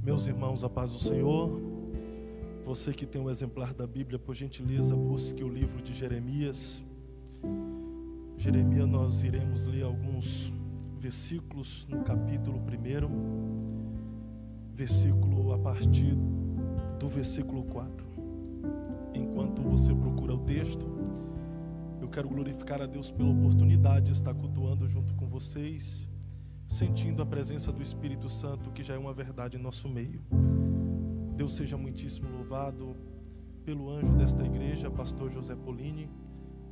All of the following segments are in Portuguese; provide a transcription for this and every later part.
Meus irmãos, a paz do Senhor. Você que tem um exemplar da Bíblia, por gentileza, busque o livro de Jeremias. Jeremias, nós iremos ler alguns versículos no capítulo 1, versículo a partir do versículo 4. Enquanto você procura o texto, eu quero glorificar a Deus pela oportunidade de estar cultuando junto com vocês, sentindo a presença do Espírito Santo, que já é uma verdade em nosso meio. Deus seja muitíssimo louvado pelo anjo desta igreja, pastor José Polini,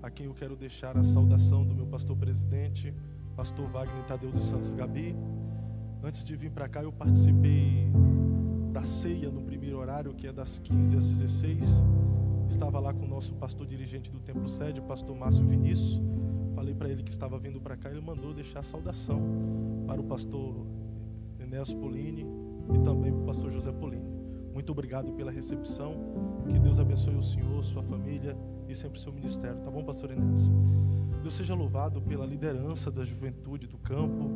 a quem eu quero deixar a saudação do meu pastor presidente, pastor Wagner Tadeu dos Santos Gabi. Antes de vir para cá, eu participei da ceia no primeiro horário, que é das 15 às 16. Estava lá com o nosso pastor dirigente do Templo Sede, pastor Márcio Vinícius. Falei para ele que estava vindo para cá, ele mandou deixar a saudação para o pastor Enéas Polini e também para o pastor José Polini. Muito obrigado pela recepção, que Deus abençoe o senhor, sua família e sempre seu ministério, tá bom, pastor Enéas? Deus seja louvado pela liderança da juventude do campo,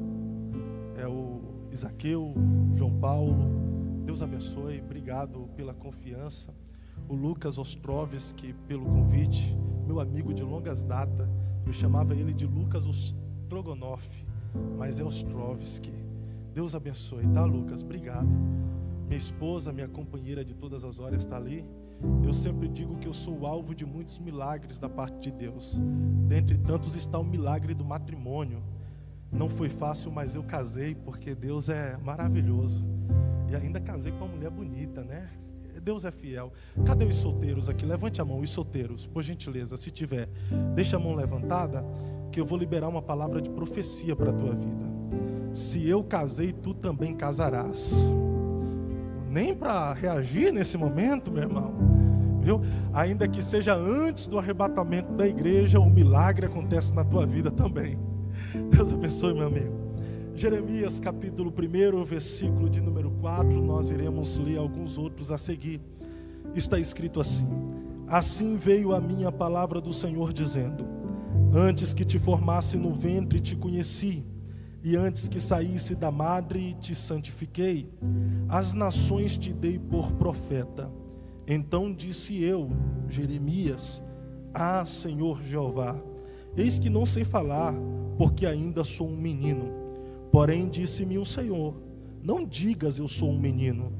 o Isaqueu, João Paulo, Deus abençoe, obrigado pela confiança, o Lucas Ostrovski pelo convite, meu amigo de longas datas, eu chamava ele de Lucas Ostrogonoff, mas é Ostrovski. Deus abençoe, tá, Lucas? Obrigado. Minha esposa, minha companheira de todas as horas está ali. Eu sempre digo que eu sou alvo de muitos milagres da parte de Deus. Dentre tantos está o milagre do matrimônio. Não foi fácil, mas eu casei porque Deus é maravilhoso. E ainda casei com uma mulher bonita, né? Deus é fiel. Cadê os solteiros aqui? Levante a mão, os solteiros, por gentileza, se tiver. Deixa a mão levantada, que eu vou liberar uma palavra de profecia para a tua vida. Se eu casei, tu também casarás. Nem para reagir nesse momento, meu irmão, viu? Ainda que seja antes do arrebatamento da igreja, o milagre acontece na tua vida também. Deus abençoe, meu amigo. Jeremias capítulo 1, versículo de número 4, nós iremos ler alguns outros a seguir. Está escrito assim: assim veio a minha palavra do Senhor dizendo: antes que te formasse no ventre te conheci, e antes que saísse da madre te santifiquei. As nações te dei por profeta. Então disse eu, Jeremias: ah, Senhor Jeová, eis que não sei falar, porque ainda sou um menino. Porém disse-me o Senhor: não digas eu sou um menino,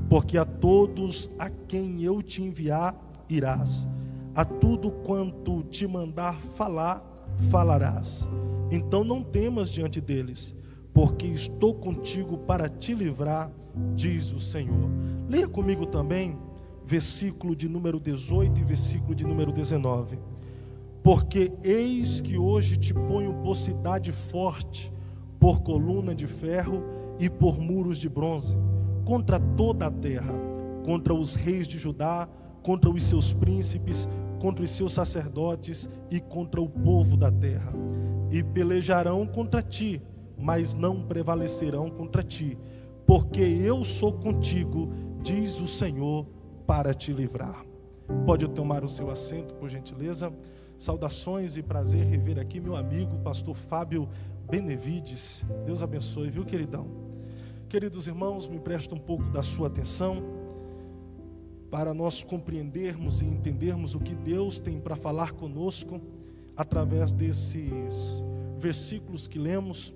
porque a todos a quem eu te enviar irás, a tudo quanto te mandar falar, falarás. Então não temas diante deles, porque estou contigo para te livrar, diz o Senhor. Leia comigo também versículo de número 18 e versículo de número 19. Porque eis que hoje te ponho por cidade forte, por coluna de ferro e por muros de bronze, contra toda a terra, contra os reis de Judá, contra os seus príncipes, contra os seus sacerdotes e contra o povo da terra. E pelejarão contra ti, mas não prevalecerão contra ti, porque eu sou contigo, diz o Senhor, para te livrar. Pode tomar o seu assento, por gentileza. Saudações e prazer rever aqui meu amigo, pastor Fábio Benevides. Deus abençoe, viu, queridão? Queridos irmãos, me presta um pouco da sua atenção para nós compreendermos e entendermos o que Deus tem para falar conosco através desses versículos que lemos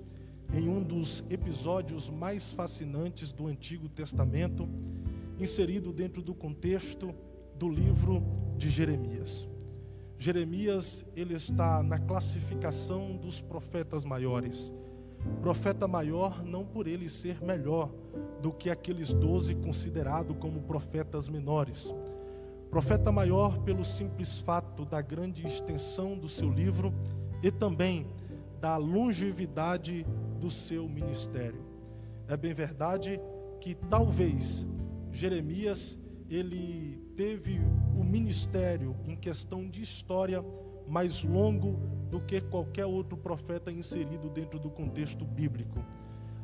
em um dos episódios mais fascinantes do Antigo Testamento, inserido dentro do contexto do livro de Jeremias. Jeremias, ele está na classificação dos profetas maiores. Profeta maior não por ele ser melhor do que aqueles 12 considerados como profetas menores. Profeta maior pelo simples fato da grande extensão do seu livro e também da longevidade do seu ministério. É bem verdade que talvez Jeremias, ele teve o ministério em questão de história mais longo do que qualquer outro profeta inserido dentro do contexto bíblico.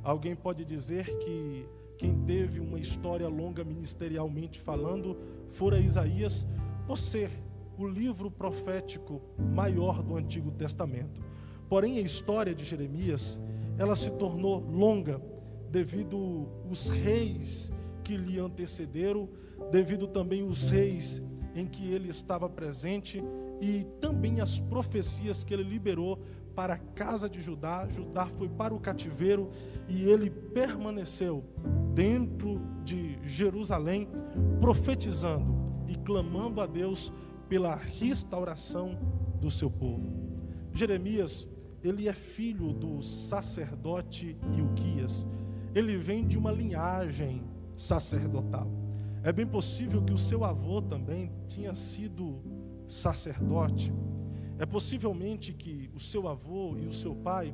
Alguém pode dizer que quem teve uma história longa ministerialmente falando fora Isaías, por ser o livro profético maior do Antigo Testamento. Porém, a história de Jeremias, ela se tornou longa devido os reis que lhe antecederam, devido também os reis em que ele estava presente e também as profecias que ele liberou para a casa de Judá. Judá foi para o cativeiro e ele permaneceu dentro de Jerusalém, profetizando e clamando a Deus pela restauração do seu povo. Jeremias, ele é filho do sacerdote Ilquias. Ele vem de uma linhagem sacerdotal. É bem possível que o seu avô também tinha sido sacerdote. É possivelmente que o seu avô e o seu pai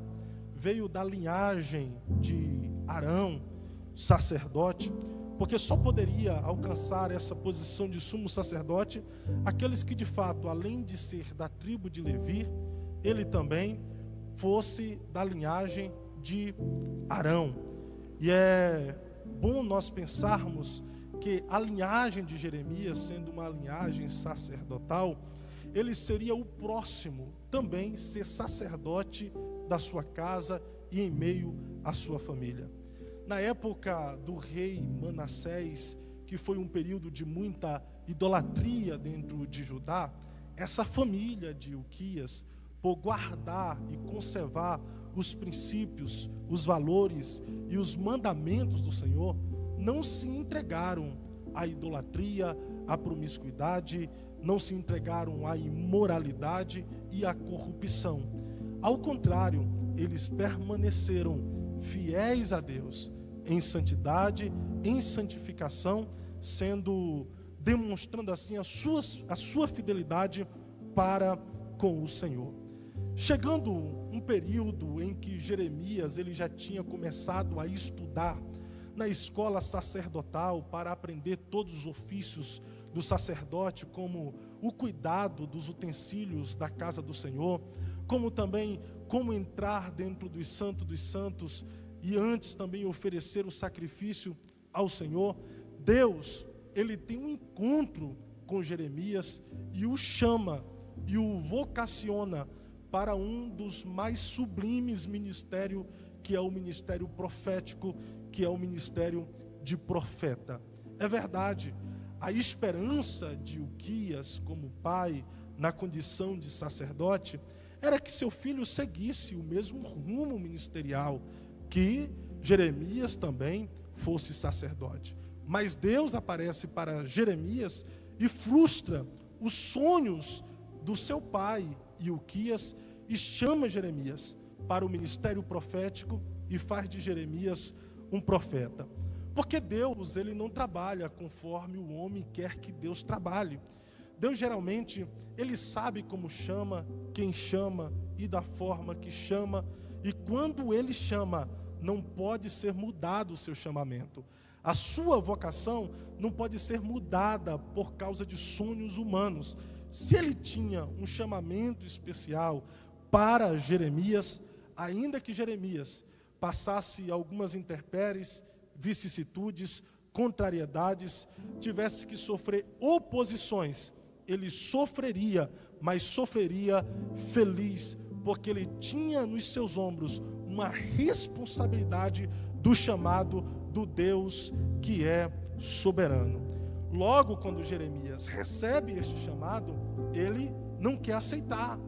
veio da linhagem de Arão, sacerdote, porque só poderia alcançar essa posição de sumo sacerdote aqueles que de fato, além de ser da tribo de Levi, ele também fosse da linhagem de Arão. E é bom nós pensarmos que a linhagem de Jeremias, sendo uma linhagem sacerdotal, ele seria o próximo também ser sacerdote da sua casa e em meio à sua família. Na época do rei Manassés, que foi um período de muita idolatria dentro de Judá, essa família de Ilquias, por guardar e conservar os princípios, os valores e os mandamentos do Senhor, não se entregaram à idolatria, à promiscuidade, não se entregaram à imoralidade e à corrupção. Ao contrário, eles permaneceram fiéis a Deus, em santidade, em santificação, demonstrando assim a sua fidelidade para com o Senhor. Chegando um período em que Jeremias ele já tinha começado a estudar na escola sacerdotal para aprender todos os ofícios do sacerdote, como o cuidado dos utensílios da casa do Senhor, como também como entrar dentro dos santos e antes também oferecer o sacrifício ao Senhor. Deus, ele tem um encontro com Jeremias e o chama e o vocaciona para um dos mais sublimes ministérios, que é o ministério profético, que é o ministério de profeta. É verdade, a esperança de Ilquias como pai, na condição de sacerdote, era que seu filho seguisse o mesmo rumo ministerial, que Jeremias também fosse sacerdote. Mas Deus aparece para Jeremias e frustra os sonhos do seu pai, Ilquias, e chama Jeremias para o ministério profético e faz de Jeremias um profeta. Porque Deus, ele não trabalha conforme o homem quer que Deus trabalhe. Deus geralmente, ele sabe como chama, quem chama e da forma que chama. E quando ele chama, não pode ser mudado o seu chamamento. A sua vocação não pode ser mudada por causa de sonhos humanos. Se ele tinha um chamamento especial para Jeremias, ainda que Jeremias passasse algumas intempéries, vicissitudes, contrariedades, tivesse que sofrer oposições, ele sofreria, mas sofreria feliz, porque ele tinha nos seus ombros uma responsabilidade do chamado do Deus que é soberano. Logo, quando Jeremias recebe este chamado, ele não quer aceitar.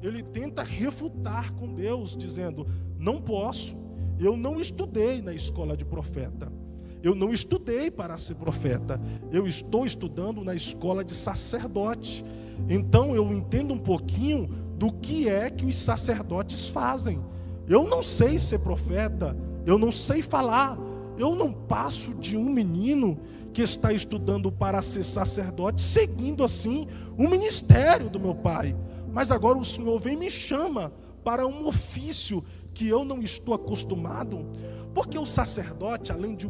Ele tenta refutar com Deus, dizendo: não posso, eu não estudei na escola de profeta, eu não estudei para ser profeta, eu estou estudando na escola de sacerdote. Então eu entendo um pouquinho do que é que os sacerdotes fazem. Eu não sei ser profeta, eu não sei falar, eu não passo de um menino que está estudando para ser sacerdote, seguindo assim o ministério do meu pai. Mas agora o Senhor vem e me chama para um ofício que eu não estou acostumado. Porque o sacerdote, além de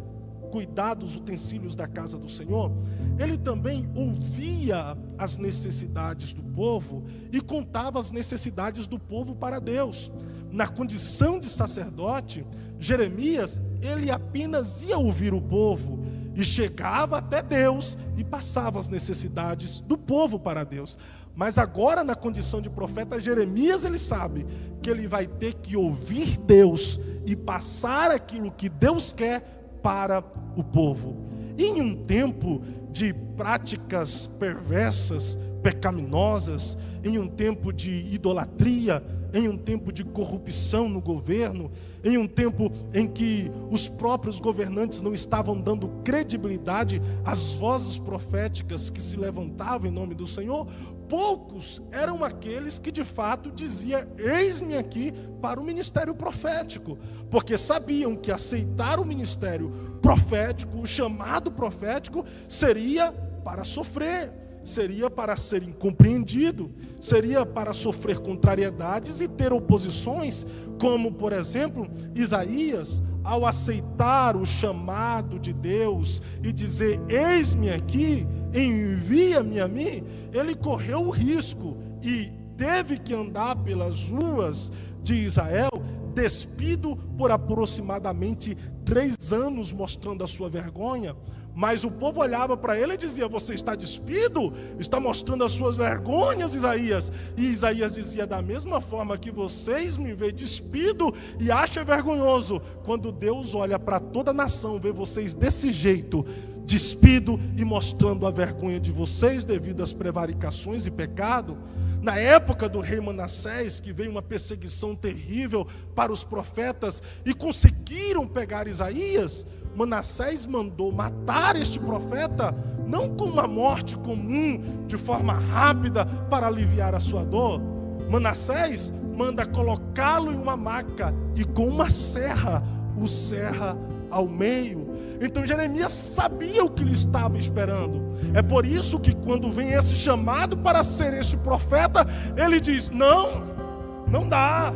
cuidar dos utensílios da casa do Senhor, ele também ouvia as necessidades do povo e contava as necessidades do povo para Deus. Na condição de sacerdote, Jeremias, ele apenas ia ouvir o povo e chegava até Deus e passava as necessidades do povo para Deus. Mas agora, na condição de profeta, Jeremias, ele sabe que ele vai ter que ouvir Deus e passar aquilo que Deus quer para o povo. em um tempo de práticas perversas, pecaminosas, em um tempo de idolatria, em um tempo de corrupção no governo, em um tempo em que os próprios governantes não estavam dando credibilidade às vozes proféticas que se levantavam em nome do Senhor, poucos eram aqueles que de fato diziam: eis-me aqui para o ministério profético, porque sabiam que aceitar o ministério profético, o chamado profético, seria para sofrer, seria para ser incompreendido, seria para sofrer contrariedades e ter oposições, como por exemplo Isaías, ao aceitar o chamado de Deus e dizer: eis-me aqui, envia-me a mim, ele correu o risco e teve que andar pelas ruas de Israel despido por aproximadamente 3 anos, mostrando a sua vergonha. Mas o povo olhava para ele e dizia: você está despido? Está mostrando as suas vergonhas, Isaías. E Isaías dizia: da mesma forma que vocês me veem despido e acham vergonhoso, quando Deus olha para toda a nação, vê vocês desse jeito, despido e mostrando a vergonha de vocês devido às prevaricações e pecado. Na época do rei Manassés, que veio uma perseguição terrível para os profetas e conseguiram pegar Isaías, Manassés mandou matar este profeta, não com uma morte comum, de forma rápida, para aliviar a sua dor. Manassés manda colocá-lo em uma maca e com uma serra o serra ao meio. Então Jeremias sabia o que lhe estava esperando. É por isso que quando vem esse chamado para ser este profeta, ele diz: não dá.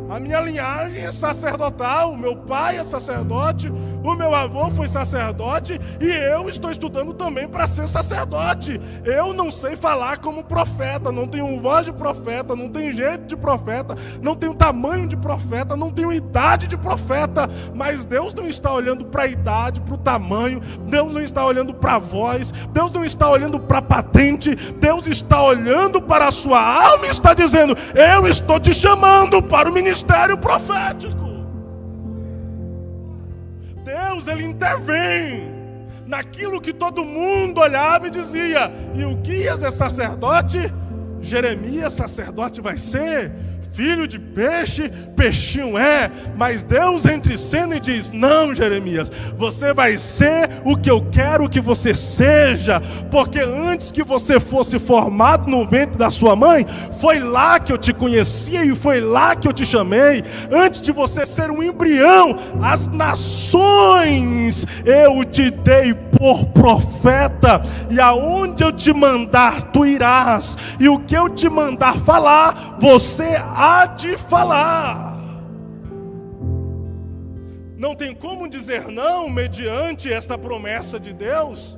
A minha linhagem é sacerdotal, o meu pai é sacerdote, o meu avô foi sacerdote e eu estou estudando também para ser sacerdote. Eu não sei falar como profeta, não tenho voz de profeta, não tenho jeito de profeta, não tenho tamanho de profeta, não tenho idade de profeta. Mas Deus não está olhando para a idade, para o tamanho, Deus não está olhando para a voz, Deus não está olhando para a patente, Deus está olhando para a sua alma e está dizendo: eu estou te chamando para o ministério profético. Deus, ele intervém naquilo que todo mundo olhava e dizia: Ilquias é sacerdote, Jeremias sacerdote vai ser, filho de peixe, peixinho é. Mas Deus entra em cena e diz: não, Jeremias, você vai ser o que eu quero que você seja, porque antes que você fosse formado no ventre da sua mãe, foi lá que eu te conhecia e foi lá que eu te chamei. Antes de você ser um embrião, as nações eu te dei por profeta, e aonde eu te mandar tu irás, e o que eu te mandar falar, você há de falar. Não tem como dizer não mediante esta promessa de Deus,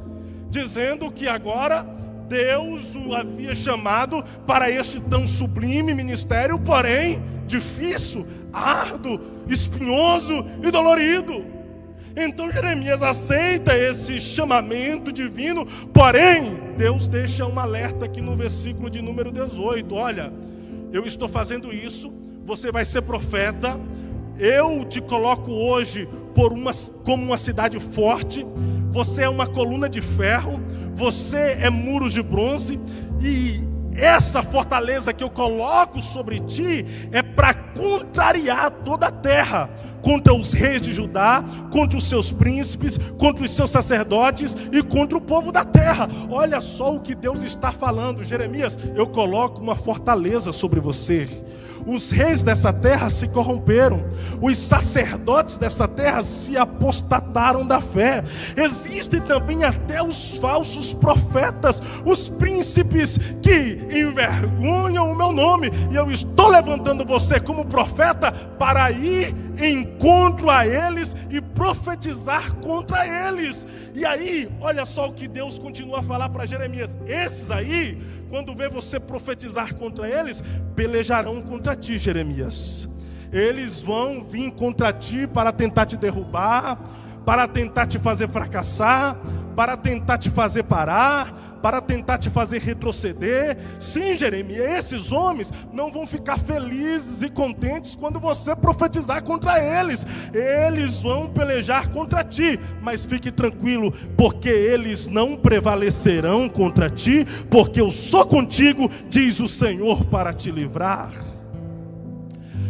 dizendo que agora Deus o havia chamado para este tão sublime ministério, porém difícil, árduo, espinhoso e dolorido. Então Jeremias aceita esse chamamento divino, porém Deus deixa um alerta aqui no versículo de número 18: olha, eu estou fazendo isso, você vai ser profeta, eu te coloco hoje como uma cidade forte, você é uma coluna de ferro, você é muros de bronze, e essa fortaleza que eu coloco sobre ti é para contrariar toda a terra, contra os reis de Judá, contra os seus príncipes, contra os seus sacerdotes e contra o povo da terra. Olha só o que Deus está falando: Jeremias, eu coloco uma fortaleza sobre você. Os reis dessa terra se corromperam, os sacerdotes dessa terra se apostataram da fé. Existem também até os falsos profetas, os príncipes que envergonham o meu nome, e eu estou levantando você como profeta para ir em encontro a eles e profetizar contra eles. E aí, olha só o que Deus continua a falar para Jeremias: esses aí, quando vê você profetizar contra eles, pelejarão contra ti, Jeremias. Eles vão vir contra ti para tentar te derrubar, para tentar te fazer fracassar, para tentar te fazer parar, para tentar te fazer retroceder. Sim, Jeremias, esses homens não vão ficar felizes e contentes quando você profetizar contra eles. Eles vão pelejar contra ti, mas fique tranquilo, porque eles não prevalecerão contra ti, porque eu sou contigo, diz o Senhor, para te livrar.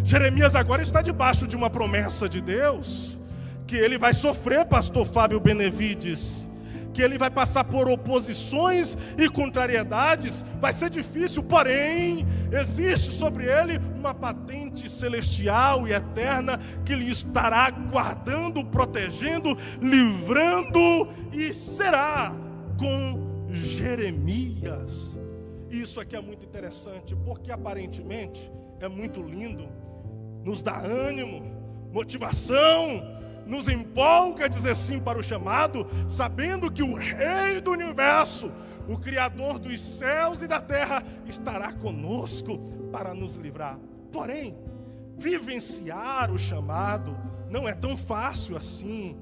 Jeremias agora está debaixo de uma promessa de Deus, que ele vai sofrer, pastor Fábio Benevides, que ele vai passar por oposições e contrariedades, vai ser difícil, porém, existe sobre ele uma patente celestial e eterna, que lhe estará guardando, protegendo, livrando, e será com Jeremias. Isso aqui é muito interessante, porque aparentemente é muito lindo, nos dá ânimo, motivação, nos empolga a dizer sim para o chamado, sabendo que o Rei do Universo, o Criador dos céus e da terra, estará conosco para nos livrar. Porém, vivenciar o chamado não é tão fácil assim.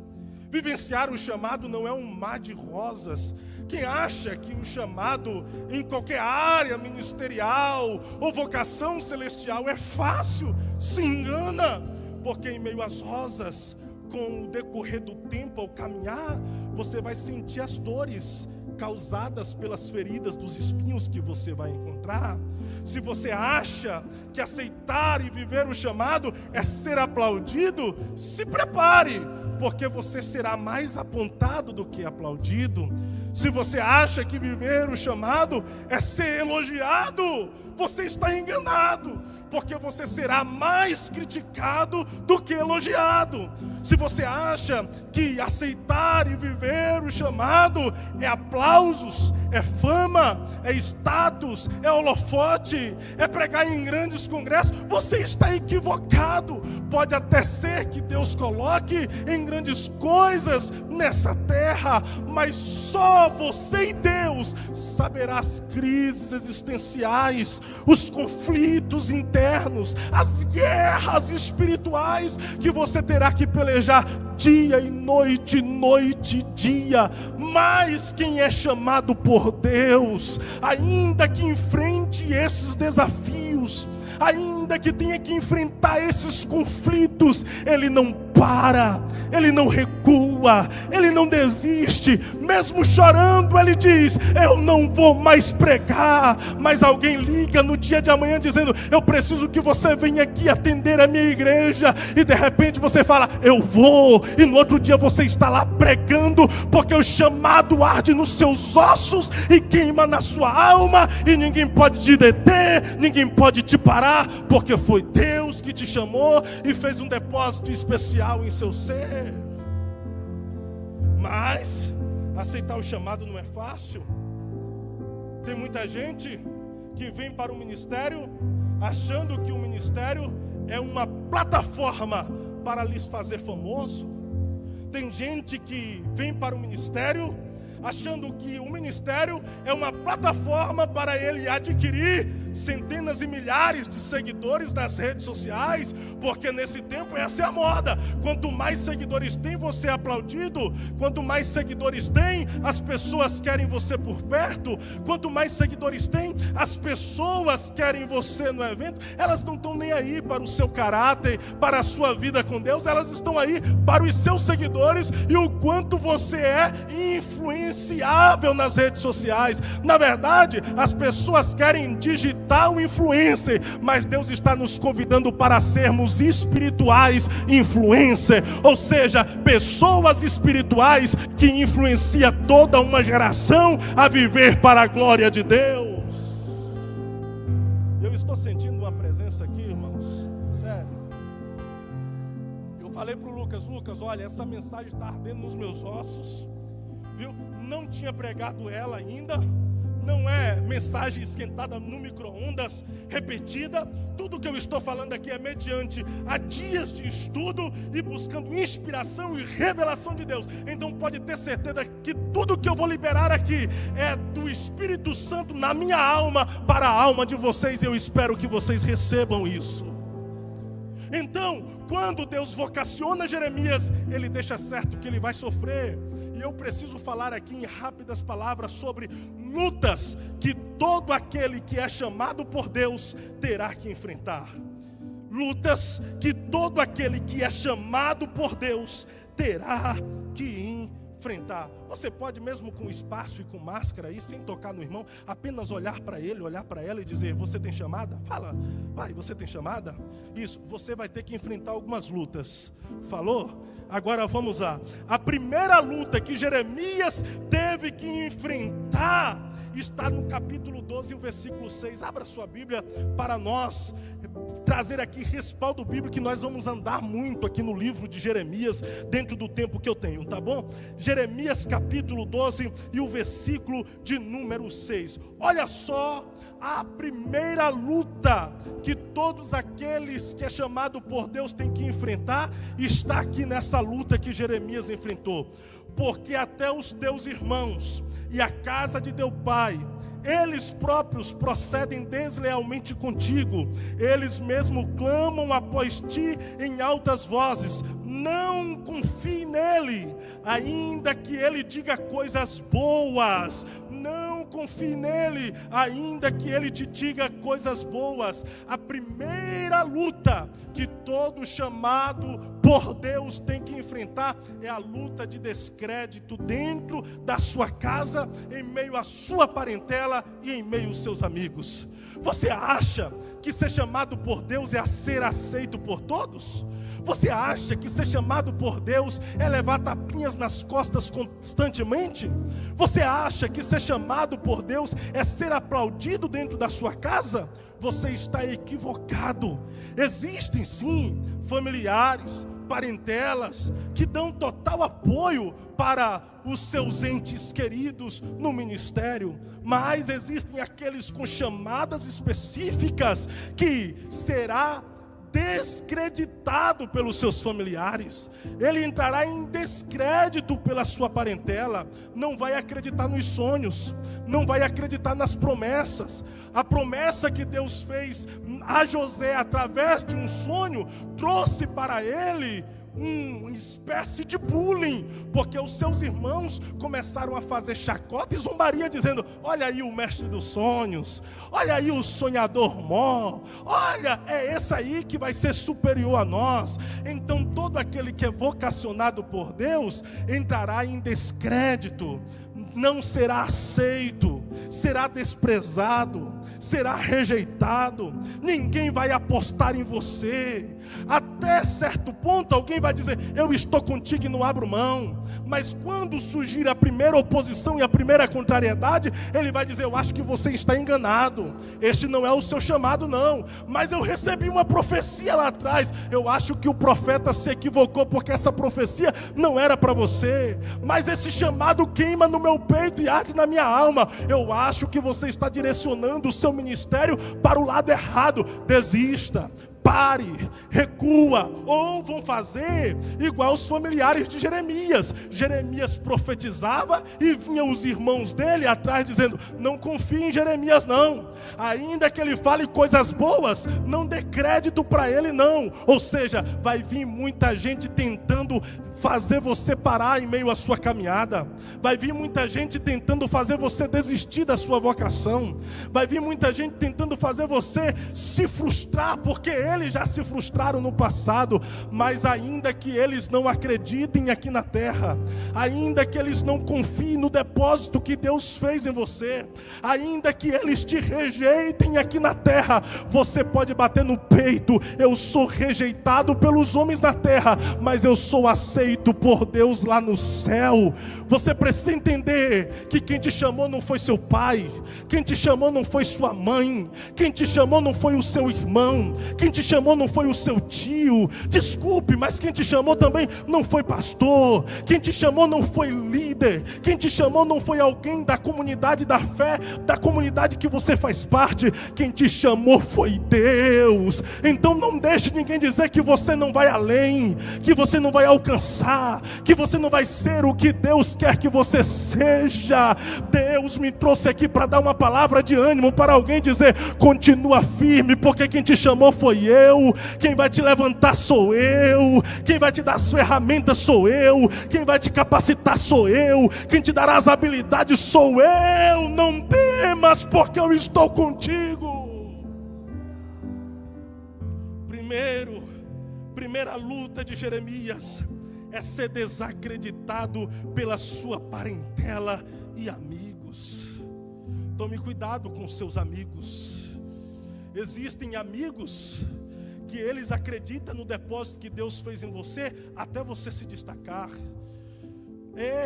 Vivenciar o chamado não é um mar de rosas. Quem acha que o chamado em qualquer área ministerial ou vocação celestial é fácil, se engana, porque em meio às rosas, com o decorrer do tempo, ao caminhar, você vai sentir as dores causadas pelas feridas dos espinhos que você vai encontrar. Se você acha que aceitar e viver o chamado é ser aplaudido, se prepare, porque você será mais apontado do que aplaudido. Se você acha que viver o chamado é ser elogiado, você está enganado, porque você será mais criticado do que elogiado. Se você acha que aceitar e viver o chamado é aplausos, é fama, é status, é holofote, é pregar em grandes congressos, você está equivocado. Pode até ser que Deus coloque em grandes coisas nessa terra, mas só você e Deus saberá as crises existenciais, os conflitos internos, as guerras espirituais que você terá que pelejar dia e noite, noite e dia. Mas quem é chamado por Deus, ainda que enfrente esses desafios, ainda que tenha que enfrentar esses conflitos, ele não para, ele não recua, ele não desiste. Mesmo chorando, ele diz: eu não vou mais pregar. Mas alguém liga no dia de amanhã dizendo: eu preciso que você venha aqui atender a minha igreja. E de repente você fala: eu vou. E no outro dia você está lá pregando, porque o chamado arde nos seus ossos e queima na sua alma, e ninguém pode te deter, ninguém pode te parar, porque foi Deus que te chamou e fez um depósito especial em seu ser. Mas aceitar o chamado não é fácil. Tem muita gente que vem para o ministério achando que o ministério é uma plataforma para lhes fazer famoso. Tem gente que vem para o ministério achando que o ministério é uma plataforma para ele adquirir centenas e milhares de seguidores nas redes sociais, porque nesse tempo essa é a moda. Quanto mais seguidores tem, você é aplaudido. Quanto mais seguidores tem, as pessoas querem você por perto. Quanto mais seguidores tem, as pessoas querem você no evento. Elas não estão nem aí para o seu caráter, para a sua vida com Deus. Elas estão aí para os seus seguidores e o quanto você é influenciável nas redes sociais. Na verdade, as pessoas querem digital influencer, mas Deus está nos convidando para sermos espirituais influencer, ou seja, pessoas espirituais que influenciam toda uma geração a viver para a glória de Deus. Eu estou sentindo uma presença aqui, irmãos, sério. Eu falei para o Lucas: olha, essa mensagem está ardendo nos meus ossos, viu? Não tinha pregado ela ainda. Não é mensagem esquentada no micro-ondas, repetida. Tudo que eu estou falando aqui é mediante a dias de estudo e buscando inspiração e revelação de Deus. Então pode ter certeza que tudo que eu vou liberar aqui é do Espírito Santo na minha alma, para a alma de vocês. Eu espero que vocês recebam isso. Então, quando Deus vocaciona Jeremias, ele deixa certo que ele vai sofrer. E eu preciso falar aqui em rápidas palavras sobre lutas que todo aquele que é chamado por Deus terá que enfrentar. Lutas que todo aquele que é chamado por Deus terá que enfrentar. Você pode, mesmo com espaço e com máscara aí, sem tocar no irmão, apenas olhar para ele, olhar para ela e dizer: você tem chamada? Fala, vai, você tem chamada? Isso, você vai ter que enfrentar algumas lutas. Falou? Agora vamos lá. A primeira luta que Jeremias teve que enfrentar está no capítulo 12, o versículo 6. Abra sua Bíblia para nós trazer aqui respaldo bíblico, que nós vamos andar muito aqui no livro de Jeremias, dentro do tempo que eu tenho, tá bom? Jeremias capítulo 12 e o versículo de número 6. Olha só a primeira luta que todos aqueles que é chamado por Deus têm que enfrentar, está aqui nessa luta que Jeremias enfrentou. Porque até os teus irmãos e a casa de teu pai, eles próprios procedem deslealmente contigo, eles mesmo clamam após ti em altas vozes. Não confie nele, ainda que ele diga coisas boas. Não confie nele, ainda que ele te diga coisas boas. A primeira luta que todo chamado por Deus tem que enfrentar é a luta de descrédito dentro da sua casa, em meio à sua parentela e em meio aos seus amigos. Você acha que ser chamado por Deus é ser aceito por todos? Você acha que ser chamado por Deus é levar tapinhas nas costas constantemente? Você acha que ser chamado por Deus é ser aplaudido dentro da sua casa? Você está equivocado. Existem sim familiares, parentelas, que dão total apoio para os seus entes queridos no ministério, mas existem aqueles com chamadas específicas que será descreditado pelos seus familiares. Ele entrará em descrédito pela sua parentela. Não vai acreditar nos sonhos, não vai acreditar nas promessas. A promessa que Deus fez a José através de um sonho trouxe para ele uma espécie de bullying, porque os seus irmãos começaram a fazer chacota e zombaria, dizendo: olha aí o mestre dos sonhos, olha aí o sonhador mó, olha, é esse aí que vai ser superior a nós. Então todo aquele que é vocacionado por Deus entrará em descrédito, não será aceito, será desprezado, será rejeitado. Ninguém vai apostar em você. Até certo ponto alguém vai dizer: eu estou contigo e não abro mão. Mas quando surgir a primeira oposição e a primeira contrariedade, ele vai dizer: eu acho que você está enganado, este não é o seu chamado não. Mas eu recebi uma profecia lá atrás, eu acho que o profeta se equivocou, porque essa profecia não era para você. Mas esse chamado queima no meu peito e arde na minha alma. Eu acho que você está direcionando o seu ministério para o lado errado. Desista, pare, recua, ou vão fazer igual os familiares de Jeremias. Jeremias profetizava e vinham os irmãos dele atrás dizendo: não confie em Jeremias não, ainda que ele fale coisas boas, não dê crédito para ele não. Ou seja, vai vir muita gente tentando fazer você parar em meio à sua caminhada. Vai vir muita gente tentando fazer você desistir da sua vocação. Vai vir muita gente tentando fazer você se frustrar, porque eles já se frustraram no passado. Mas ainda que eles não acreditem aqui na terra, ainda que eles não confiem no depósito que Deus fez em você, ainda que eles te rejeitem aqui na terra, você pode bater no peito: eu sou rejeitado pelos homens na terra, mas eu sou aceito por Deus lá no céu. Você precisa entender que quem te chamou não foi seu pai, quem te chamou não foi sua mãe, quem te chamou não foi o seu irmão, quem te chamou não foi o seu tio. Desculpe, mas quem te chamou também não foi pastor, quem te chamou não foi líder, quem te chamou não foi alguém da comunidade da fé, da comunidade que você faz parte. Quem te chamou foi Deus. Então não deixe ninguém dizer que você não vai além, que você não vai alcançar, avançar, que você não vai ser o que Deus quer que você seja. Deus me trouxe aqui para dar uma palavra de ânimo para alguém, dizer: continua firme, porque quem te chamou foi eu, quem vai te levantar sou eu, quem vai te dar as ferramentas sou eu, quem vai te capacitar sou eu, quem te dará as habilidades sou eu. Não temas, porque eu estou contigo. Primeira luta de Jeremias é ser desacreditado pela sua parentela e amigos. Tome cuidado com seus amigos. Existem amigos que eles acreditam no depósito que Deus fez em você até você se destacar.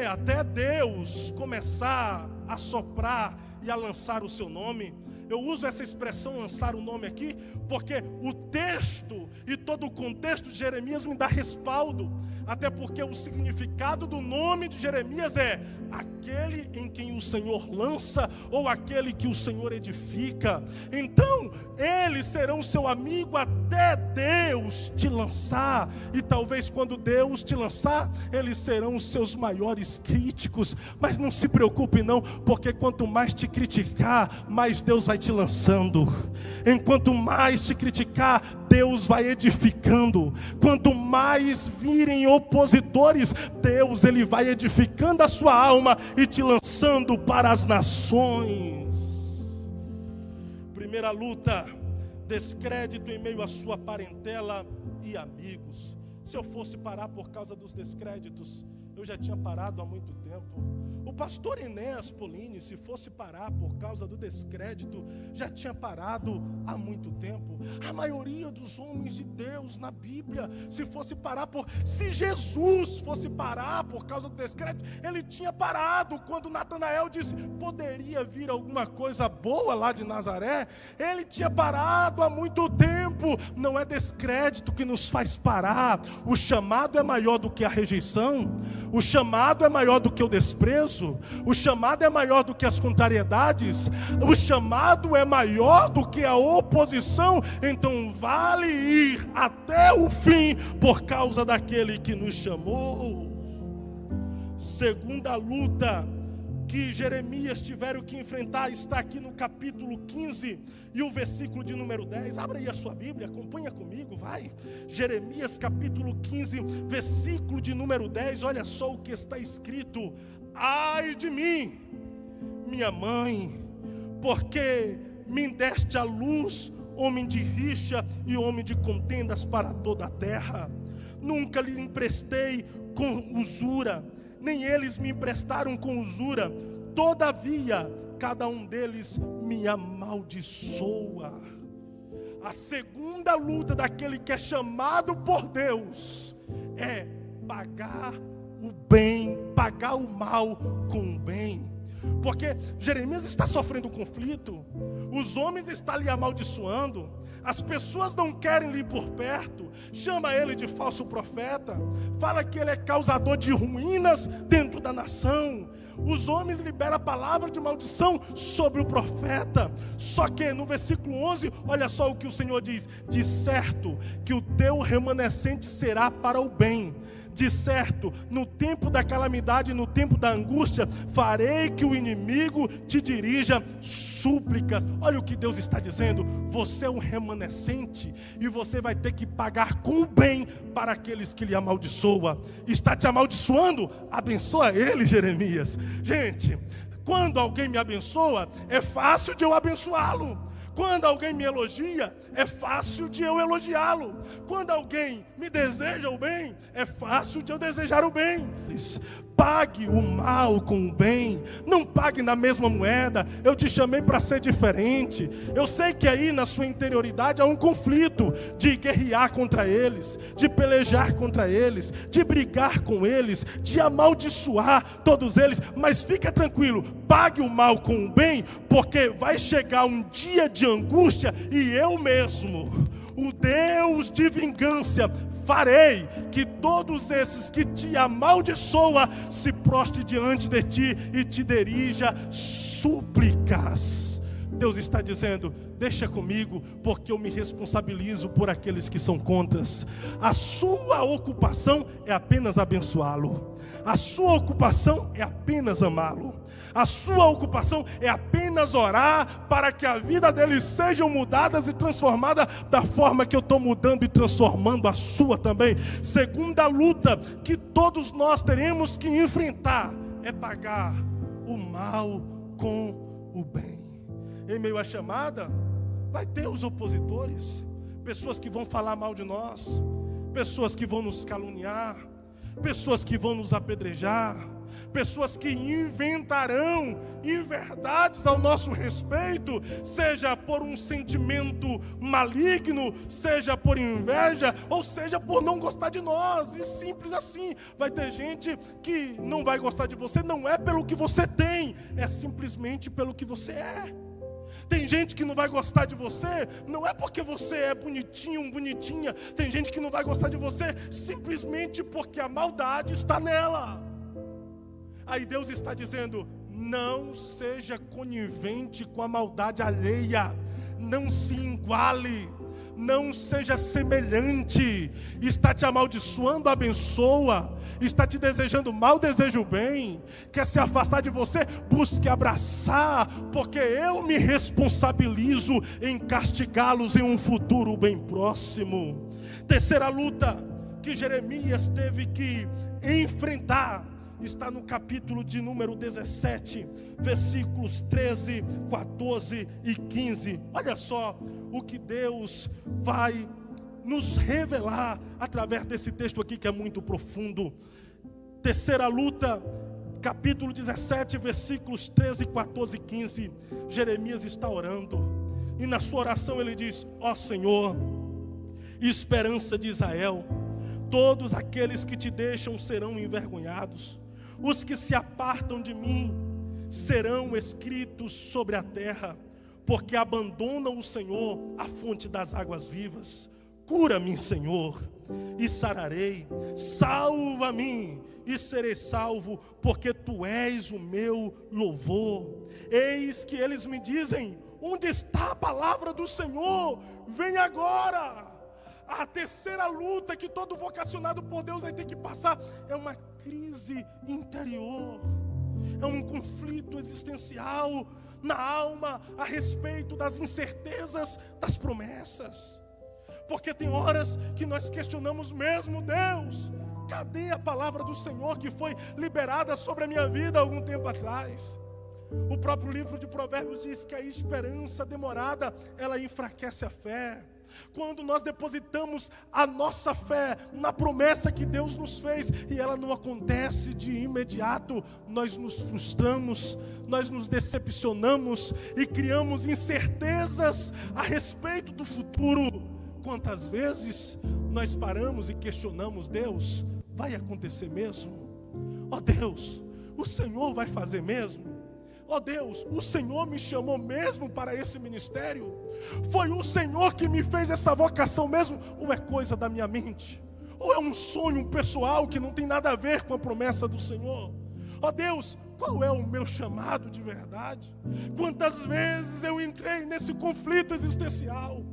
Até Deus começar a soprar e a lançar o seu nome. Eu uso essa expressão, lançar o nome aqui, porque o texto e todo o contexto de Jeremias me dá respaldo. Até porque o significado do nome de Jeremias é aquele em quem o Senhor lança, ou aquele que o Senhor edifica. Então, eles serão seu amigo até Deus te lançar. E talvez quando Deus te lançar, eles serão os seus maiores críticos. Mas não se preocupe não, porque quanto mais te criticar, mais Deus vai te lançando. Enquanto mais te criticar, Deus vai edificando. Quanto mais virem opositores, Deus ele vai edificando a sua alma e te lançando para as nações. Primeira luta: descrédito em meio à sua parentela e amigos. Se eu fosse parar por causa dos descréditos, eu já tinha parado há muito tempo. O pastor Enéas Polini, se fosse parar por causa do descrédito, já tinha parado há muito tempo. A maioria dos homens de Deus na Bíblia, se Jesus fosse parar por causa do descrédito, ele tinha parado. Quando Natanael disse: poderia vir alguma coisa boa lá de Nazaré, ele tinha parado há muito tempo. Não é descrédito que nos faz parar. O chamado é maior do que a rejeição, o chamado é maior do que o desprezo, o chamado é maior do que as contrariedades, o chamado é maior do que a oposição. Então vale ir até o fim por causa daquele que nos chamou. Segunda luta que Jeremias tiveram que enfrentar está aqui no capítulo 15 e o versículo de número 10. Abra aí a sua Bíblia, acompanha comigo, vai. Jeremias capítulo 15, versículo de número 10. Olha só o que está escrito: ai de mim, minha mãe, porque me deste à luz homem de rixa e homem de contendas para toda a terra. Nunca lhes emprestei com usura, nem eles me emprestaram com usura. Todavia, cada um deles me amaldiçoa. A segunda luta daquele que é chamado por Deus é pagar o bem, pagar o mal com o bem. Porque Jeremias está sofrendo um conflito, os homens estão lhe amaldiçoando, as pessoas não querem lhe ir por perto, chama ele de falso profeta, fala que ele é causador de ruínas dentro da nação. Os homens liberam a palavra de maldição sobre o profeta. Só que no versículo 11, olha só o que o Senhor diz: de certo que o teu remanescente será para o bem. De certo, no tempo da calamidade, no tempo da angústia, farei que o inimigo te dirija súplicas. Olha o que Deus está dizendo: você é um remanescente e você vai ter que pagar com o bem para aqueles que lhe amaldiçoam. Está te amaldiçoando? Abençoa ele, Jeremias. Gente, quando alguém me abençoa, é fácil de eu abençoá-lo. Quando alguém me elogia, é fácil de eu elogiá-lo. Quando alguém me deseja o bem, é fácil de eu desejar o bem. Pague o mal com o bem, não pague na mesma moeda. Eu te chamei para ser diferente. Eu sei que aí na sua interioridade há um conflito de guerrear contra eles, de pelejar contra eles, de brigar com eles, de amaldiçoar todos eles. Mas fica tranquilo, pague o mal com o bem, porque vai chegar um dia de angústia e eu mesmo, o Deus de vingança, farei que todos esses que te amaldiçoam se prostre diante de ti e te dirija súplicas. Deus está dizendo: deixa comigo, porque eu me responsabilizo por aqueles que são contas. A sua ocupação é apenas abençoá-lo. A sua ocupação é apenas amá-lo. A sua ocupação é apenas orar para que a vida deles sejam mudadas e transformada da forma que eu estou mudando e transformando a sua também. Segunda luta que todos nós teremos que enfrentar é pagar o mal com o bem. Em meio à chamada, vai ter os opositores, pessoas que vão falar mal de nós, pessoas que vão nos caluniar, pessoas que vão nos apedrejar, pessoas que inventarão inverdades ao nosso respeito, seja por um sentimento maligno, seja por inveja, ou seja por não gostar de nós. E simples assim. Vai ter gente que não vai gostar de você, não é pelo que você tem, é simplesmente pelo que você é. Tem gente que não vai gostar de você, não é porque você é bonitinho, bonitinha. Tem gente que não vai gostar de você simplesmente porque a maldade está nela. Aí Deus está dizendo: não seja conivente com a maldade alheia, não se iguale, não seja semelhante. Está te amaldiçoando, abençoa. Está te desejando mal, deseja o bem. Quer se afastar de você, busque abraçar, porque eu me responsabilizo em castigá-los em um futuro bem próximo. Terceira luta que Jeremias teve que enfrentar está no capítulo de número 17, versículos 13, 14 e 15. Olha só o que Deus vai nos revelar através desse texto aqui, que é muito profundo. Terceira luta, capítulo 17, versículos 13, 14 e 15. Jeremias está orando, e na sua oração ele diz: ó Senhor, esperança de Israel, todos aqueles que te deixam serão envergonhados. Os que se apartam de mim serão escritos sobre a terra, porque abandonam o Senhor, a fonte das águas vivas. Cura-me, Senhor, e sararei. Salva-me e serei salvo, porque tu és o meu louvor. Eis que eles me dizem: onde está a palavra do Senhor? Vem agora. A terceira luta que todo vocacionado por Deus vai ter que passar é uma crise interior, é um conflito existencial na alma a respeito das incertezas das promessas. Porque tem horas que nós questionamos mesmo: Deus, cadê a palavra do Senhor que foi liberada sobre a minha vida há algum tempo atrás? O próprio livro de Provérbios diz que a esperança demorada, ela enfraquece a fé. Quando nós depositamos a nossa fé na promessa que Deus nos fez e ela não acontece de imediato, nós nos frustramos, nós nos decepcionamos e criamos incertezas a respeito do futuro. Quantas vezes nós paramos e questionamos: Deus, vai acontecer mesmo? Ó Deus, o Senhor vai fazer mesmo? Ó Deus, o Senhor me chamou mesmo para esse ministério? Foi o Senhor que me fez essa vocação mesmo? Ou é coisa da minha mente? Ou é um sonho pessoal que não tem nada a ver com a promessa do Senhor? Ó Deus, qual é o meu chamado de verdade? Quantas vezes eu entrei nesse conflito existencial?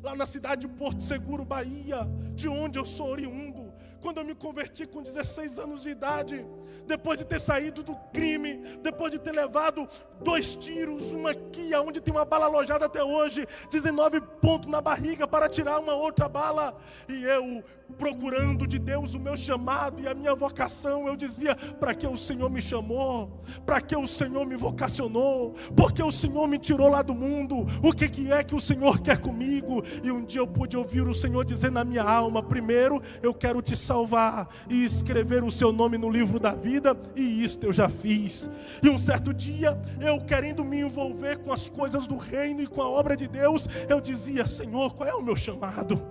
Lá na cidade de Porto Seguro, Bahia, de onde eu sou oriundo, quando eu me converti com 16 anos de idade, depois de ter saído do crime, depois de ter levado 2 tiros, uma aqui, onde tem uma bala alojada até hoje, 19 pontos na barriga para tirar uma outra bala, e eu procurando de Deus o meu chamado e a minha vocação, eu dizia: para que o Senhor me chamou? Para que o Senhor me vocacionou? Porque o Senhor me tirou lá do mundo? O que é que o Senhor quer comigo? E um dia eu pude ouvir o Senhor dizer na minha alma: primeiro eu quero te salvar e escrever o seu nome no livro da vida, e isto eu já fiz. E um certo dia, eu querendo me envolver com as coisas do reino e com a obra de Deus, eu dizia: Senhor, qual é o meu chamado?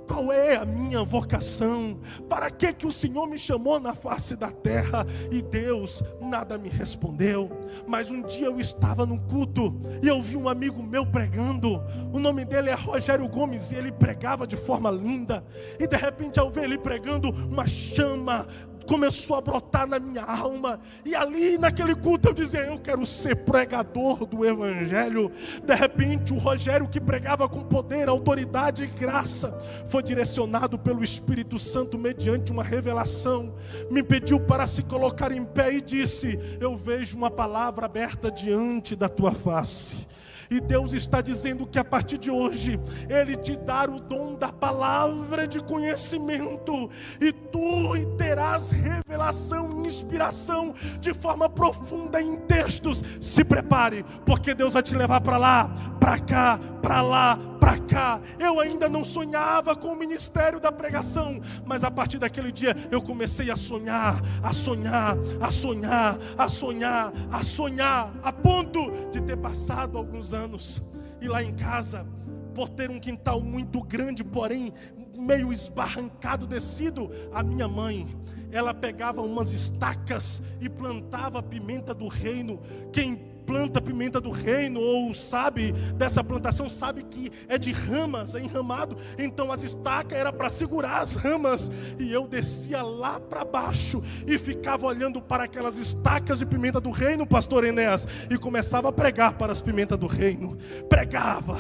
Qual é a minha vocação? Para que o Senhor me chamou na face da terra? E Deus nada me respondeu. Mas um dia eu estava num culto e eu vi um amigo meu pregando. O nome dele é Rogério Gomes, e ele pregava de forma linda. E de repente, ao ver ele pregando, uma chama começou a brotar na minha alma. E ali naquele culto eu dizia: eu quero ser pregador do Evangelho. De repente o Rogério, que pregava com poder, autoridade e graça, foi direcionado pelo Espírito Santo mediante uma revelação. Me pediu para se colocar em pé e disse: eu vejo uma palavra aberta diante da tua face. E Deus está dizendo que a partir de hoje Ele te dará o dom da palavra de conhecimento, e tu terás revelação e inspiração de forma profunda em textos. Se prepare, porque Deus vai te levar para lá, para cá, para lá, para cá. Eu ainda não sonhava com o ministério da pregação, mas a partir daquele dia eu comecei a sonhar, a sonhar, a sonhar, a sonhar, a sonhar, a ponto de ter passado alguns anos, e lá em casa, por ter um quintal muito grande, porém meio esbarrancado, descido, a minha mãe, ela pegava umas estacas e plantava pimenta do reino. Quem planta pimenta do reino, ou sabe dessa plantação, sabe que é de ramas, é enramado. Então as estacas era para segurar as ramas, e eu descia lá para baixo e ficava olhando para aquelas estacas de pimenta do reino, pastor Enéas, e começava a pregar para as pimentas do reino. Pregava,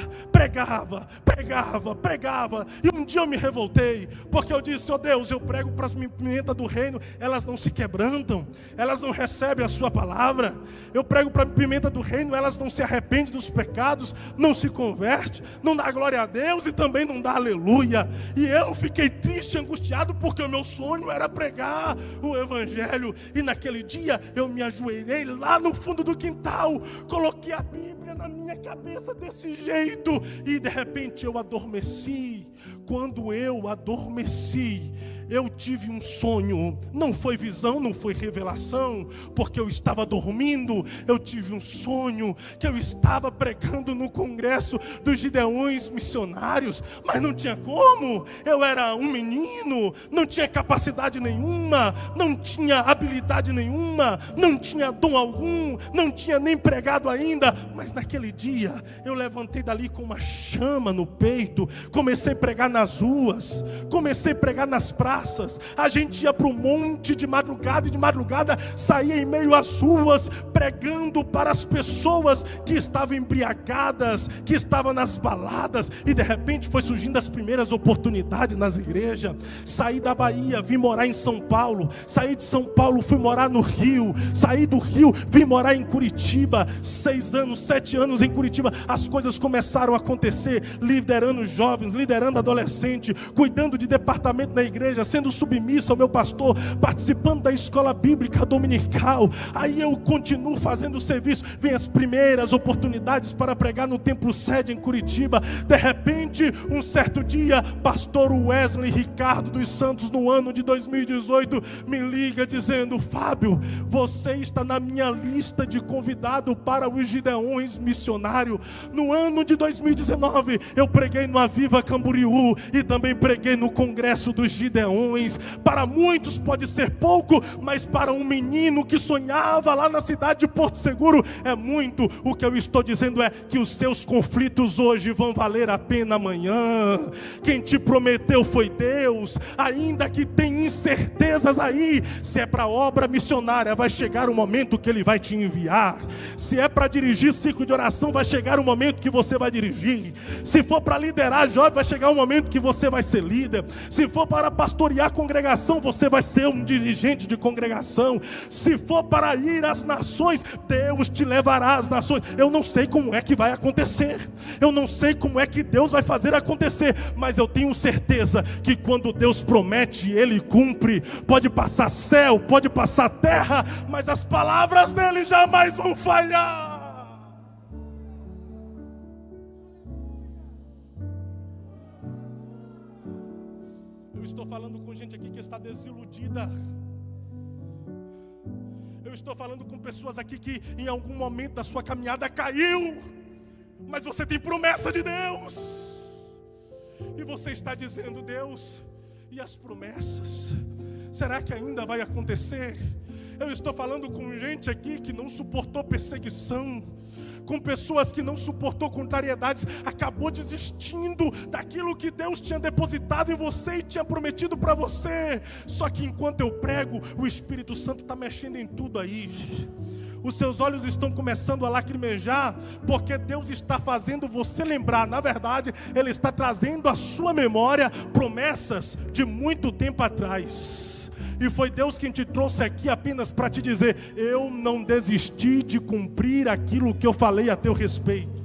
e um dia eu me revoltei, porque eu disse: ó Deus, eu prego para as pimentas do reino, elas não se quebrantam, elas não recebem a sua palavra. Eu prego para a pimenta do reino, elas não se arrependem dos pecados, não se converte, não dá glória a Deus e também não dá aleluia. E eu fiquei triste, angustiado, porque o meu sonho era pregar o Evangelho. E naquele dia eu me ajoelhei lá no fundo do quintal, coloquei a Bíblia na minha cabeça desse jeito, e de repente eu adormeci. Quando eu adormeci, eu tive um sonho. Não foi visão, não foi revelação, porque eu estava dormindo. Eu tive um sonho que eu estava pregando no congresso dos Gideões missionários, mas não tinha como. Eu era um menino, não tinha capacidade nenhuma, não tinha habilidade nenhuma, não tinha dom algum, não tinha nem pregado ainda. Mas naquele dia eu levantei dali com uma chama no peito, comecei a pregar nas ruas, comecei a pregar nas praças. A gente ia para o monte de madrugada, e de madrugada saía em meio às ruas, pregando para as pessoas que estavam embriagadas, que estavam nas baladas. E de repente foi surgindo as primeiras oportunidades nas igrejas. Saí da Bahia, vim morar em São Paulo. Saí de São Paulo, fui morar no Rio. Saí do Rio, vim morar em Curitiba. 6 anos, 7 anos em Curitiba. As coisas começaram a acontecer, liderando jovens, liderando adolescentes, cuidando de departamento na igreja, sendo submisso ao meu pastor, participando da escola bíblica dominical. Aí eu continuo fazendo o serviço. Vem as primeiras oportunidades para pregar no templo sede em Curitiba. De repente, um certo dia, pastor Wesley Ricardo dos Santos, no ano de 2018, me liga dizendo: Fábio, você está na minha lista de convidado para os Gideões missionários. No ano de 2019 eu preguei no Aviva Camboriú e também preguei no congresso dos Gideões. Para muitos pode ser pouco, mas para um menino que sonhava lá na cidade de Porto Seguro é muito. O que eu estou dizendo é que os seus conflitos hoje vão valer a pena amanhã. Quem te prometeu foi Deus. Ainda que tenha incertezas aí, se é para obra missionária, vai chegar o momento que Ele vai te enviar. Se é para dirigir ciclo de oração, vai chegar o momento que você vai dirigir. Se for para liderar jovem, vai chegar o momento que você vai ser líder. Se for para pastorear a congregação, você vai ser um dirigente de congregação. Se for para ir às nações, Deus te levará às nações. Eu não sei como é que vai acontecer, eu não sei como é que Deus vai fazer acontecer, mas eu tenho certeza que quando Deus promete, Ele cumpre. Pode passar céu, pode passar terra, mas as palavras dele jamais vão falhar. Eu estou falando com gente aqui que está desiludida. Eu estou falando com pessoas aqui que em algum momento da sua caminhada caiu, mas você tem promessa de Deus, e você está dizendo: Deus, e as promessas? Será que ainda vai acontecer? Eu estou falando com gente aqui que não suportou perseguição, com pessoas que não suportou contrariedades, acabou desistindo daquilo que Deus tinha depositado em você e tinha prometido para você. Só que enquanto eu prego, o Espírito Santo está mexendo em tudo aí. Os seus olhos estão começando a lacrimejar, porque Deus está fazendo você lembrar. Na verdade, Ele está trazendo à sua memória promessas de muito tempo atrás. E foi Deus quem te trouxe aqui apenas para te dizer: eu não desisti de cumprir aquilo que eu falei a teu respeito.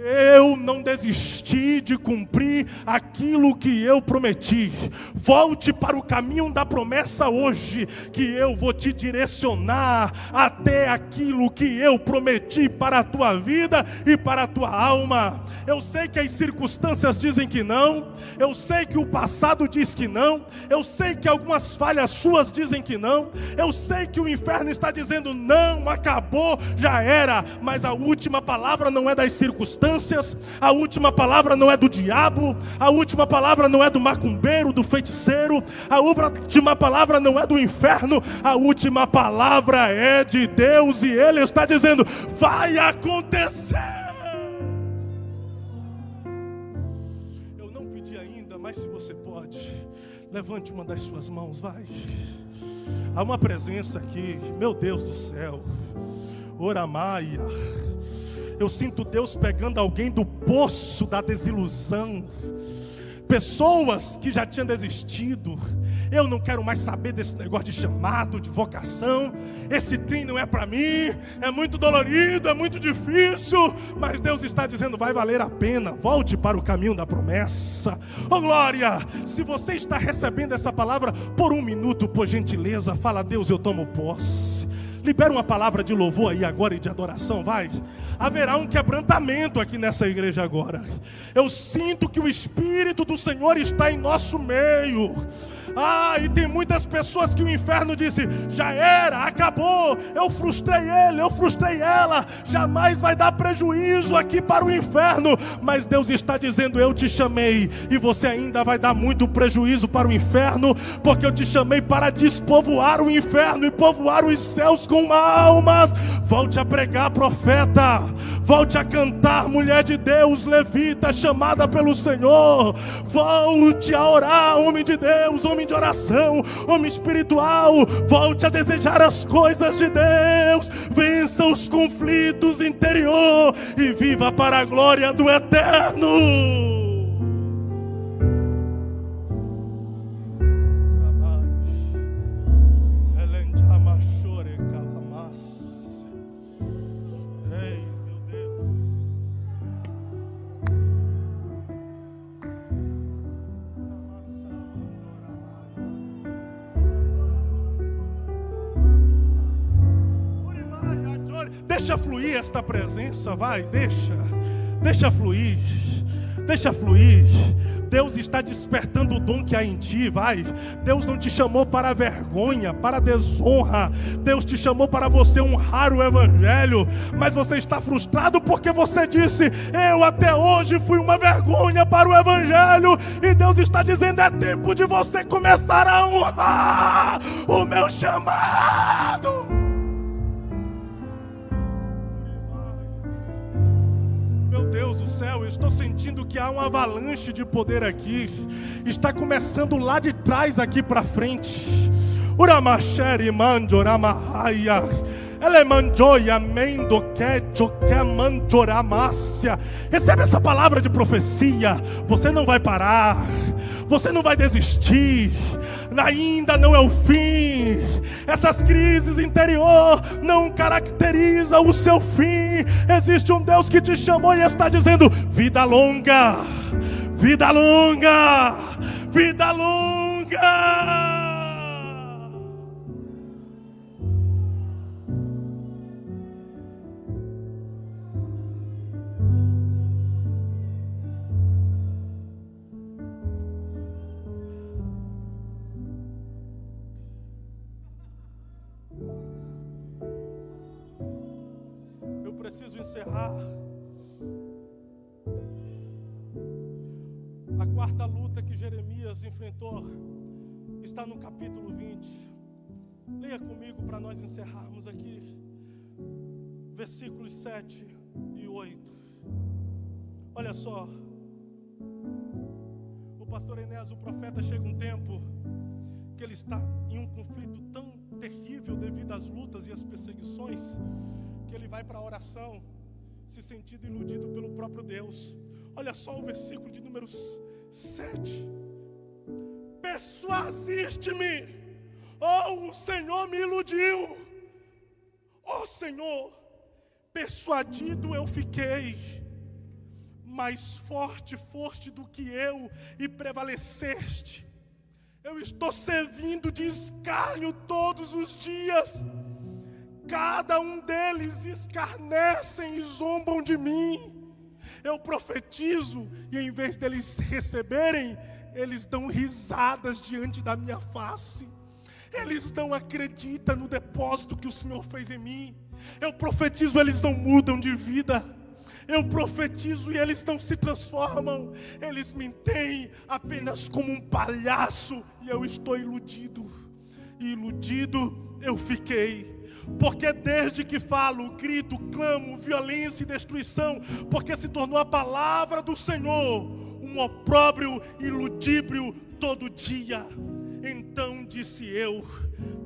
Eu não desisti de cumprir aquilo que eu prometi. Volte para o caminho da promessa hoje, que eu vou te direcionar até aquilo que eu prometi para a tua vida e para a tua alma. Eu sei que as circunstâncias dizem que não, eu sei que o passado diz que não, eu sei que algumas falhas suas dizem que não, eu sei que o inferno está dizendo não, acabou, já era, mas a última palavra não é das circunstâncias, a última palavra não é do diabo, a última palavra não é do macumbeiro, do feiticeiro, a última palavra não é do inferno, a última palavra é de Deus, e Ele está dizendo: vai acontecer. Eu não pedi ainda, mas se você pode, levante uma das suas mãos, vai. Há uma presença aqui, meu Deus do céu. Oramaia. Eu sinto Deus pegando alguém do poço da desilusão. Pessoas que já tinham desistido. Eu não quero mais saber desse negócio de chamado, de vocação. Esse trem não é para mim. É muito dolorido, é muito difícil. Mas Deus está dizendo: vai valer a pena. Volte para o caminho da promessa. Oh glória, se você está recebendo essa palavra, por um minuto, por gentileza, fala: Deus, eu tomo posse. Libera uma palavra de louvor aí agora e de adoração, vai. Haverá um quebrantamento aqui nessa igreja agora. Eu sinto que o Espírito do Senhor está em nosso meio. E tem muitas pessoas que o inferno disse: já era, acabou, eu frustrei ele, eu frustrei ela, jamais vai dar prejuízo aqui para o inferno. Mas Deus está dizendo: eu te chamei, e você ainda vai dar muito prejuízo para o inferno, porque eu te chamei para despovoar o inferno e povoar os céus com almas. Volte a pregar, profeta. Volte a cantar, mulher de Deus, levita, chamada pelo Senhor. Volte a orar, homem de Deus, homem de oração, homem espiritual. Volte a desejar as coisas de Deus. Vença os conflitos interior e viva para a glória do Eterno. Deixa fluir esta presença, vai, deixa fluir, deixa fluir. Deus está despertando o dom que há em ti, vai. Deus não te chamou para a vergonha, para a desonra. Deus te chamou para você honrar o Evangelho. Mas você está frustrado porque você disse: eu até hoje fui uma vergonha para o Evangelho. E Deus está dizendo: é tempo de você começar a honrar o meu chamado. Meu Deus do céu, eu estou sentindo que há uma avalanche de poder aqui. Está começando lá de trás aqui para frente. Uramacheri manjoramahaya. Recebe essa palavra de profecia. Você não vai parar, você não vai desistir. Ainda não é o fim. Essas crises interior não caracterizam o seu fim. Existe um Deus que te chamou e está dizendo: vida longa, vida longa, vida longa. Preciso encerrar. A quarta luta que Jeremias enfrentou está no capítulo 20. Leia comigo para nós encerrarmos aqui. versículos 7 e 8. Olha só. O pastor Enéas, o profeta, chega um tempo que ele está em um conflito tão terrível devido às lutas e às perseguições, que ele vai para a oração, se sentindo iludido pelo próprio Deus. Olha só o versículo de número 7. Persuasiste-me, oh, o Senhor me iludiu. Oh Senhor, persuadido eu fiquei, mais forte foste do que eu e prevaleceste. Eu estou servindo de escárnio todos os dias. Cada um deles escarnecem e zombam de mim. Eu profetizo e em vez deles receberem, eles dão risadas diante da minha face. Eles não acreditam no depósito que o Senhor fez em mim. Eu profetizo, eles não mudam de vida. Eu profetizo e eles não se transformam. Eles me têm apenas como um palhaço e eu estou iludido. E iludido eu fiquei. Porque desde que falo, grito, clamo, violência e destruição, porque se tornou a palavra do Senhor um opróbrio e ludíbrio todo dia. Então disse eu,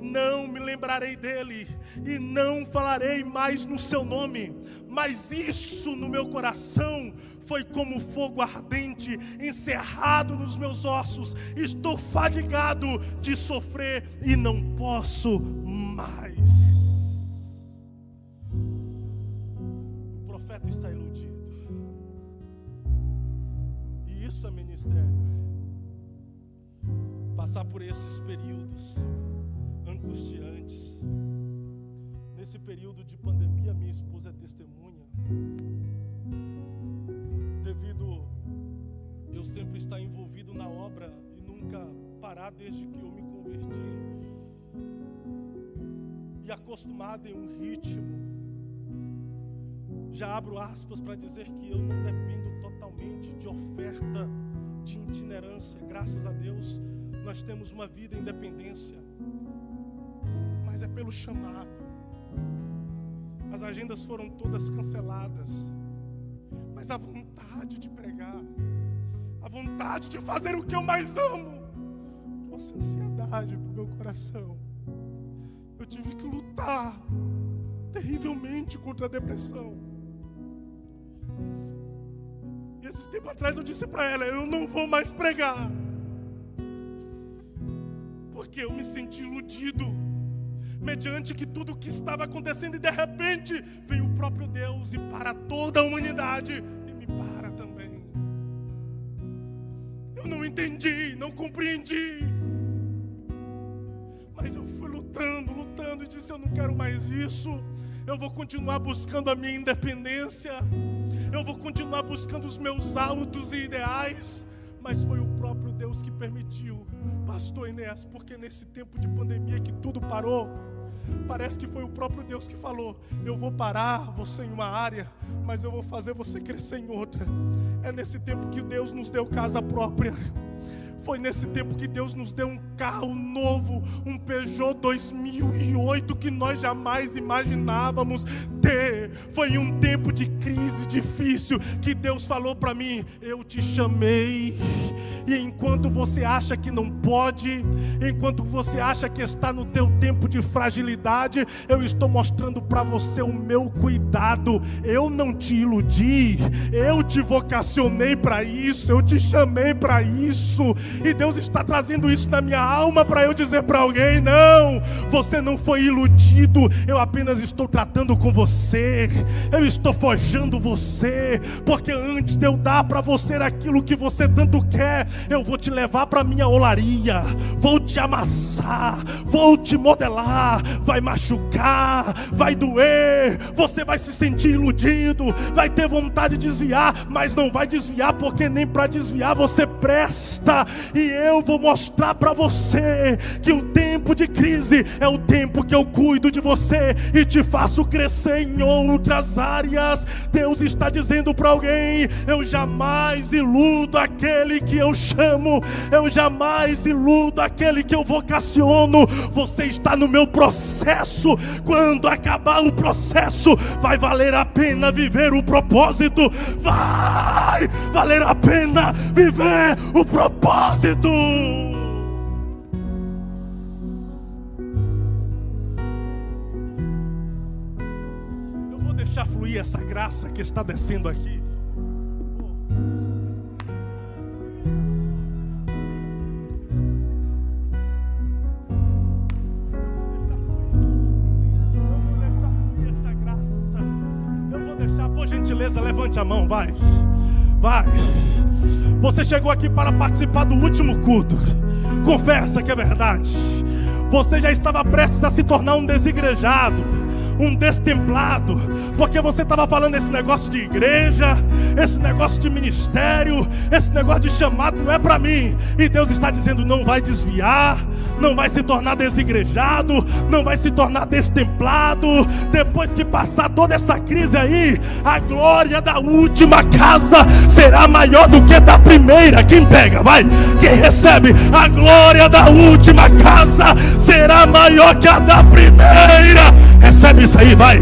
não me lembrarei dele e não falarei mais no seu nome. Mas isso no meu coração foi como fogo ardente encerrado nos meus ossos. Estou fadigado de sofrer e não posso mais. O profeta está iludido. E isso é ministério. Passar por esses períodos angustiantes. Nesse período de pandemia, minha esposa é testemunha. Devido eu sempre estar envolvido na obra e nunca parar desde que eu me converti. E acostumado em um ritmo. Já abro aspas para dizer que eu não dependo totalmente de oferta de itinerância. Graças a Deus, nós temos uma vida em independência. Mas é pelo chamado. As agendas foram todas canceladas. Mas a vontade de pregar, a vontade de fazer o que eu mais amo, trouxe ansiedade para o meu coração. Eu tive que lutar terrivelmente contra a depressão. E esse tempo atrás eu disse para ela, eu não vou mais pregar. Porque eu me senti iludido, mediante que tudo o que estava acontecendo, e de repente veio o próprio Deus e para toda a humanidade, e me para também. Eu não entendi, não compreendi, mas eu fui lutando e disse, eu não quero mais isso. Eu vou continuar buscando a minha independência, eu vou continuar buscando os meus altos e ideais. Mas foi o próprio Deus que permitiu, pastor Enéas, porque nesse tempo de pandemia que tudo parou, parece que foi o próprio Deus que falou, eu vou parar você em uma área, mas eu vou fazer você crescer em outra. É nesse tempo que Deus nos deu casa própria. Foi nesse tempo que Deus nos deu um carro novo, um Peugeot 2008 que nós jamais imaginávamos ter. Foi um tempo de crise difícil que Deus falou para mim, eu te chamei. E enquanto você acha que não pode, enquanto você acha que está no teu tempo de fragilidade, eu estou mostrando para você o meu cuidado. Eu não te iludi, eu te vocacionei para isso, eu te chamei para isso. E Deus está trazendo isso na minha alma para eu dizer para alguém, não, você não foi iludido, eu apenas estou tratando com você, eu estou forjando você, porque antes de eu dar para você aquilo que você tanto quer, eu vou te levar para minha olaria, vou te amassar, vou te modelar, vai machucar, vai doer, você vai se sentir iludido, vai ter vontade de desviar, mas não vai desviar, porque nem para desviar você presta. E eu vou mostrar para você que o tempo de crise é o tempo que eu cuido de você e te faço crescer em outras áreas. Deus está dizendo para alguém, eu jamais iludo aquele que eu chamo, eu jamais iludo aquele que eu vocaciono. Você está no meu processo, quando acabar o processo, processo, vai valer a pena viver o propósito. Vai valer a pena viver o propósito. Eu vou deixar fluir essa graça que está descendo aqui. Por gentileza, levante a mão, vai. Você chegou aqui para participar do último culto. Confessa que é verdade. Você já estava prestes a se tornar um desigrejado, um destemplado, porque você estava falando esse negócio de igreja, esse negócio de ministério, esse negócio de chamado não é para mim. E Deus está dizendo: não vai desviar, não vai se tornar desigrejado, não vai se tornar destemplado. Depois que passar toda essa crise aí, a glória da última casa será maior do que a da primeira. Quem pega, vai, quem recebe, a glória da última casa será maior que a da primeira. Recebe isso aí, vai.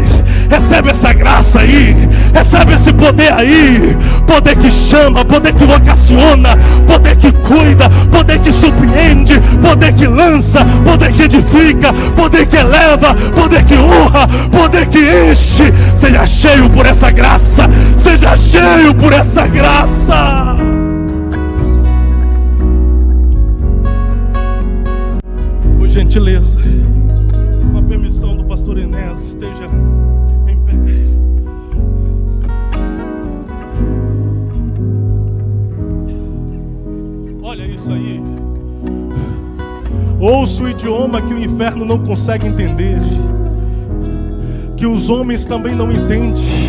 Recebe essa graça aí. Recebe esse poder aí. Poder que chama, poder que vocaciona, poder que cuida, poder que surpreende, poder que lança, poder que edifica, poder que eleva, poder que honra, poder que enche. Seja cheio por essa graça. Seja cheio por essa graça. Por gentileza, com a permissão do pastor Enéas, esteja em pé. Olha isso aí. Ouça o idioma que o inferno não consegue entender, que os homens também não entendem.